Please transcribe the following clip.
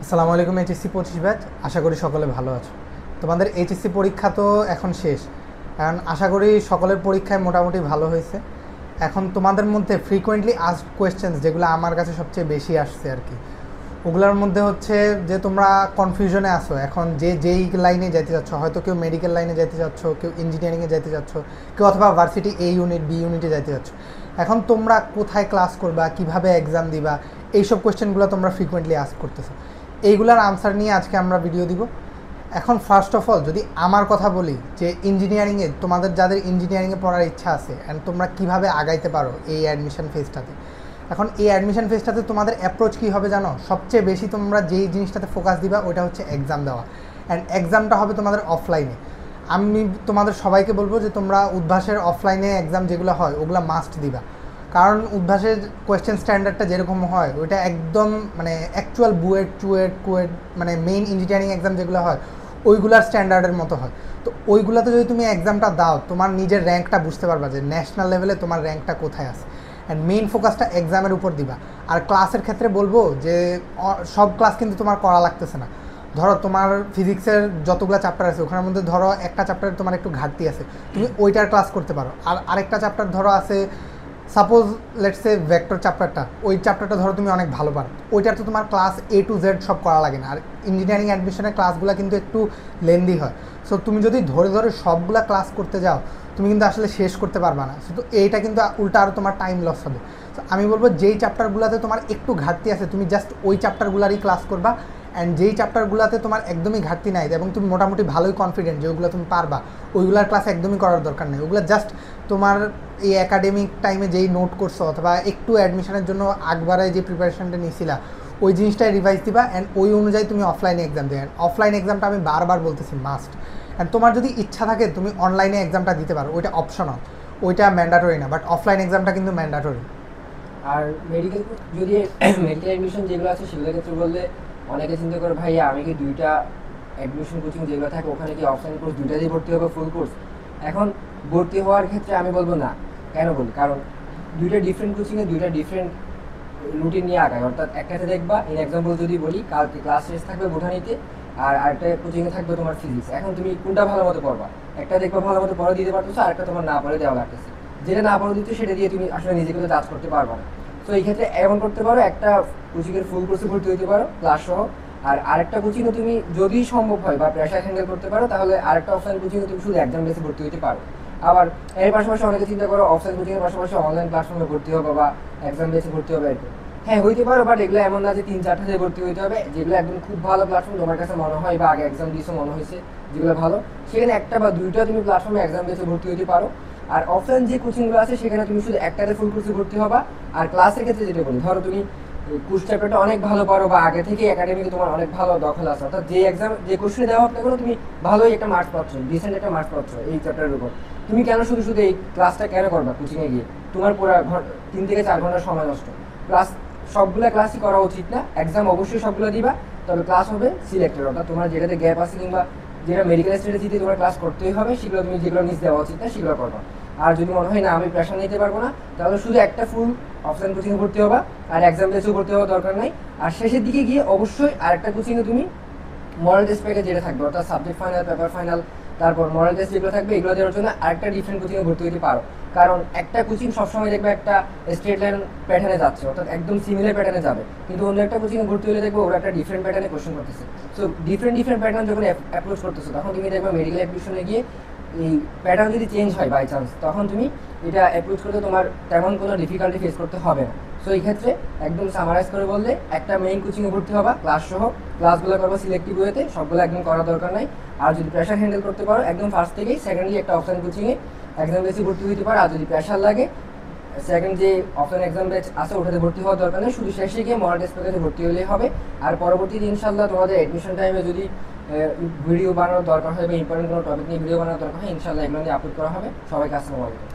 আসসালামু আলাইকুম। HSC 25 batch, আশা করি সকলে ভালো আছো। তোমাদের এইচএসসি পরীক্ষা তো এখন শেষ, কারণ আশা করি সকলের পরীক্ষায় মোটামুটি ভালো হয়েছে। এখন তোমাদের মধ্যে ফ্রিকোয়েন্টলি আস্কড কোয়েশ্চেন্স যেগুলো আমার কাছে সবচেয়ে বেশি আসছে আর কি, ওগুলোর মধ্যে হচ্ছে যে তোমরা কনফিউশনে আসো এখন যে যেই লাইনে যেতে চাচ্ছ। হয়তো কেউ মেডিকেল লাইনে যেতে চাচ্ছ, কেউ ইঞ্জিনিয়ারিংয়ে যেতে চাচ্ছ, কেউ অথবা ভার্সিটি এ ইউনিট বি ইউনিটে যেতে চাচ্ছ। এখন তোমরা কোথায় ক্লাস করবা, কিভাবে এক্সাম দিবা, এইসব কোয়েশ্চেনগুলো তোমরা ফ্রিকোয়েন্টলি আস্ক করতেছো। এইগুলার আনসার নিয়ে আজকে আমরা ভিডিও দিব। এখন ফার্স্ট অফ অল যদি আমার কথা বলি যে ইঞ্জিনিয়ারিংয়ে তোমাদের যাদের ইঞ্জিনিয়ারিংয়ে পড়ার ইচ্ছা আছে অ্যান্ড তোমরা কীভাবে আগাইতে পারো এই অ্যাডমিশন ফেজটাতে। এখন এই অ্যাডমিশন ফেজটাতে তোমাদের অ্যাপ্রোচ কী হবে জানো? সবচেয়ে বেশি তোমরা যেই জিনিসটাতে ফোকাস দিবা ওইটা হচ্ছে এক্সাম দেওয়া, অ্যান্ড এক্সামটা হবে তোমাদের অফলাইনে। আমি তোমাদের সবাইকে বলবো যে তোমরা উদ্ভাসের অফলাইনে এক্সাম যেগুলো হয় ওগুলো মাস্ট দিবা, কারণ উদ্ভাসের কোয়েশ্চেন স্ট্যান্ডার্ডটা যেরকম হয় ওইটা একদম মানে অ্যাকচুয়াল বুয়েট চুয়েট কুয়েট মানে মেইন ইঞ্জিনিয়ারিং এক্সাম যেগুলো হয় ওইগুলার স্ট্যান্ডার্ডের মতো হয়। তো ওইগুলোতে যদি তুমি এক্সামটা দাও তোমার নিজের র্যাঙ্কটা বুঝতে পারবা যে ন্যাশনাল লেভেলে তোমার র্যাঙ্কটা কোথায় আছে, অ্যান্ড মেইন ফোকাসটা এক্সামের উপর দিবা। আর ক্লাসের ক্ষেত্রে বলবো যে সব ক্লাস কিন্তু তোমার করা লাগতেছে না। ধরো তোমার ফিজিক্সের যতগুলো চ্যাপ্টার আছে ওখানের মধ্যে ধরো একটা চ্যাপ্টারে তোমার একটু ঘাটতি আছে, তুমি ওইটার ক্লাস করতে পারো। আর আরেকটা চ্যাপ্টার ধরো আছে, সাপোজ লেটস সে ভেক্টর চ্যাপ্টারটা, ওই চ্যাপ্টারটা ধরো তুমি অনেক ভালো পারো, ওইটার তো তোমার ক্লাস এ টু জেড সব করা লাগে না। আর ইঞ্জিনিয়ারিং অ্যাডমিশনের ক্লাসগুলো কিন্তু একটু লেন্দি হয়। সো তুমি যদি ধরে ধরে সবগুলা ক্লাস করতে যাও তুমি কিন্তু আসলে শেষ করতে পারবা না। তো এইটা কিন্তু উল্টা আরও তোমার টাইম লস হবে। তো আমি বলবো যেই চ্যাপ্টারগুলোতে তোমার একটু ঘাটতি আছে তুমি জাস্ট ওই চ্যাপ্টারগুলোরই ক্লাস করবা, অ্যান্ড যেই চ্যাপ্টারগুলোতে তোমার একদমই ঘাটতি নাই এবং তুমি মোটামুটি ভালোই কনফিডেন্ট যে ওইগুলো তুমি পারবা, ওইগুলার ক্লাস একদমই করার দরকার নেই। ওগুলো জাস্ট তোমার এই একাডেমিক টাইমে যেই নোট করছো অথবা একটু অ্যাডমিশনের জন্য আগবারে যে প্রিপারেশনটা নিয়েছিলা ওই জিনিসটাই রিভাইজ দিবা, অ্যান্ড ওই অনুযায়ী তুমি অফলাইনে এক্সাম দেবে। অফলাইন এক্সামটা আমি বারবার বলতেছি মাস্ট। অ্যান্ড তোমার যদি ইচ্ছা থাকে তুমি অনলাইনে এক্সামটা দিতে পারো, ওইটা অপশনাল, ওইটা ম্যান্ডাটরি না, বাট অফলাইন এক্সামটা কিন্তু ম্যান্ডাটরি। আর মেডিকেল যদি মেডিকেল অ্যাডমিশন যেগুলো আছে সেগুলোর ক্ষেত্রে বললে অনেকে চিন্তা করে ভাইয়া আমি কি দুইটা অ্যাডমিশন কোচিং যেগুলো থাকে ওখানে কি অফলাইন কোর্স দুইটাতেই ভর্তি হবে ফুল কোর্স? এখন ভর্তি হওয়ার ক্ষেত্রে আমি বলবো না। কেন বলি? কারণ দুইটা ডিফারেন্ট কোচিংয়ে দুইটা ডিফারেন্ট রুটিন নিয়ে আগায়। অর্থাৎ একটাতে দেখবা, ইন এক্সাম্পল যদি বলি, কালকে ক্লাস টেস্ট থাকবে বোটানিতে আর আরেকটা কোচিংয়ে থাকবে তোমার ফিজিক্স। এখন তুমি কোনটা ভালো মতো পড়বা? একটা দেখবা ভালো মতো পড়ে দিতে পারতেছো, আরেকটা তোমার না পড়ে দেওয়া লাগতেছে। যেটা না পড়ে দিতে সেটা দিয়ে তুমি আসলে নিজেকে তো জাজ করতে পারবা না। তো এই ক্ষেত্রে এমন করতে পারো, একটা কোচিংয়ের ফুল কোর্সে ভর্তি হতে পারো ক্লাস সহ, আর আরেকটা কোচিংয়ে তুমি যদি সম্ভব হয় বা প্রেশার হ্যান্ডেল করতে পারো তাহলে আরেকটা অফলাইন কোচিংয়ে তুমি শুধু এক্সাম বেসে ভর্তি হতে পারো। আবার এর পাশাপাশি অনেকে চিন্তা করো অফলাইন কোচিংয়ের পাশাপাশি অনলাইন প্ল্যাটফর্মে ভর্তি হবে বা এক্সাম বেসে ভর্তি হবে এরকম। হ্যাঁ, হইতে পারো, বাট এগুলো এমন না যে 3-4টাতে ভর্তি হইতে হবে। যেগুলো একদম খুব ভালো প্ল্যাটফর্ম তোমার কাছে মনে হয় বা আগে এক্সাম দিয়েছো মনে হয়েছে যেগুলো ভালো, সেখানে একটা বা দুইটা তুমি প্ল্যাটফর্মে এক্সাম বেসে ভর্তি হতে পারো। আর অফলাইন যে কোচিংগুলো আছে সেখানে তুমি শুধু একটাতে ফুল কোর্সে ভর্তি হবা। আর ক্লাসের ক্ষেত্রে যেটা বলি, ধরো তুমি কোর্স চ্যাপ্টারটা অনেক ভালো পারো বা আগে থেকে একাডেমিকে তোমার অনেক ভালো দখল আছে, অর্থাৎ যে এক্সাম যে কোশ্চেনে দেওয়া হোক না কেন তুমি ভালোই একটা মার্কস পাচ্ছ, ডিসেন্ট একটা মার্কস পাচ্ছ এই চ্যাপ্টারের উপর, তুমি কেন শুধু শুধু এই ক্লাসটা কেন করবা কোচিংয়ে গিয়ে? তোমার পুরো 3 থেকে 4 ঘন্টা সময় নষ্ট। ক্লাস সবগুলো ক্লাসই করা উচিত না। এক্সাম অবশ্যই সবগুলো দিবা, তবে ক্লাস হবে সিলেক্টেড, অর্থাৎ তোমার যেটাতে গ্যাপ আছে কিংবা যেটা মেডিকেল স্ট্র্যাটেজিতে তোমার ক্লাস করতেই হবে সেগুলো তুমি যেগুলো মিস দেওয়া উচিত না সেগুলো করবা। আর যদি মনে হয় না আমি প্রেশার নিতে পারবো না, তাহলে শুধু একটা ফুল অফলাইন কোচিংয়ে ভর্তি হবা, আর এক্সাম বেসেও ভর্তি হওয়ার দরকার নাই। আর শেষের দিকে গিয়ে অবশ্যই আরেকটা কোচিংয়ে তুমি মডেল টেস্ট প্যাকেজ যেটা থাকবে, অর্থাৎ সাবজেক্ট ফাইনাল, পেপার ফাইনাল, তারপর মডেল টেস্ট যেগুলো থাকবে এগুলো দেওয়ার জন্য আরেকটা ডিফারেন্ট কোচিংয়ে ভর্তি হতে পারো। কারণ একটা কোচিং সবসময় দেখবে একটা স্ট্রেট লাইন প্যাটার্নে যাচ্ছে, অর্থাৎ একদম সিমিলার প্যাটার্নে যাবে, কিন্তু অন্য একটা কোচিংয়ে ভর্তি হলে দেখবে ওরা একটা ডিফারেন্ট প্যাটার্নে কোশ্চেন করতেছে। সো ডিফারেন্ট প্যাটার্ন যখন অ্যাপ্রোচ করতেছো তখন তুমি দেখবে মেডিকেল অ্যাডমিশনে গিয়ে এই প্যাটার্ন যদি চেঞ্জ হয় বাই চান্স, তখন তুমি এটা অ্যাপ্রোচ করতে তোমার তেমন কোনো ডিফিকাল্টি ফেস করতে হবে না। সো এই ক্ষেত্রে একদম সামারাইজ করে বললে একটা মেইন কোচিংয়ে ভর্তি হবা ক্লাস সহ, ক্লাসগুলো করবো সিলেক্টিভ ওয়েতে, সবগুলো একদম করার দরকার নাই। আর যদি প্রেশার হ্যান্ডেল করতে পারো একদম ফার্স্ট থেকেই সেকেন্ডলি একটা অফলাইন কোচিংয়ে এক্সাম বেসে ভর্তি হতে পারো। আর যদি প্রেশার লাগে সেকেন্ড যে অফলাইন এক্সাম ব্যাচ আছে ওটাতে ভর্তি হওয়ার দরকার নেই, শুধু শেষে গিয়ে মডেল টেস্ট প্যাকেজে ভর্তি হলেই হবে। আর পরবর্তীতে ইনশাল্লাহ তোমাদের অ্যাডমিশন টাইমে যদি ভিডিও বানানোর দরকার হয় বা ইম্পর্টেন্ট কোনো টপিক নিয়ে ভিডিও বানানোর দরকার হয় ইনশাল্লাহ এগুলো নিয়ে আপলোড করা হবে। সবাইকে আসসালামু আলাইকুম।